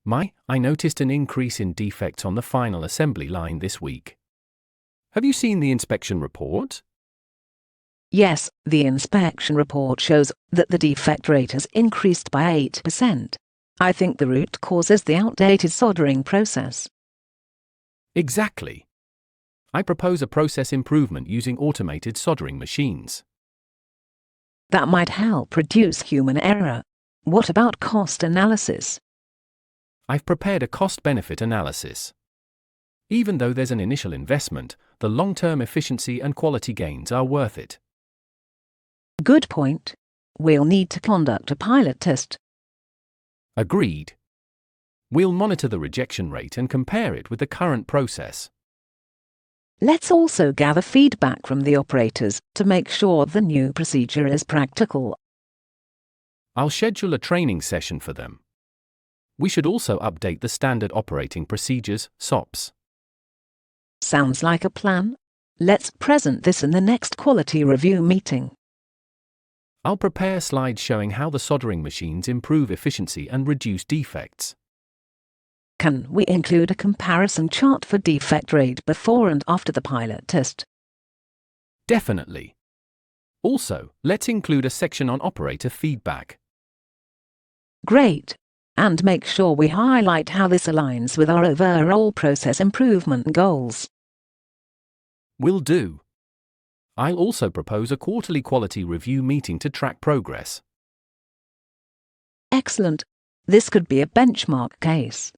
I noticed an increase in defects on the final assembly line this week. Have you seen the inspection report? Yes, the inspection report shows that the defect rate has increased by 8%. I think the root cause is the outdated soldering process. Exactly. I propose a process improvement using automated soldering machines. That might help reduce human error. What about cost analysis? I've prepared a cost-benefit analysis. Even though there's an initial investment, the long-term efficiency and quality gains are worth it. Good point. We'll need to conduct a pilot test. Agreed. We'll monitor the rejection rate and compare it with the current process. Let's also gather feedback from the operators to make sure the new procedure is practical. I'll schedule a training session for them. We should also update the standard operating procedures, SOPs. Sounds like a plan. Let's present this in the next quality review meeting. I'll prepare slides showing how the soldering machines improve efficiency and reduce defects. Can we include a comparison chart for defect rate before and after the pilot test? Definitely. Also, let's include a section on operator feedback. Great. And make sure we highlight how this aligns with our overall process improvement goals. Will do. I'll also propose a quarterly quality review meeting to track progress. Excellent. This could be a benchmark case.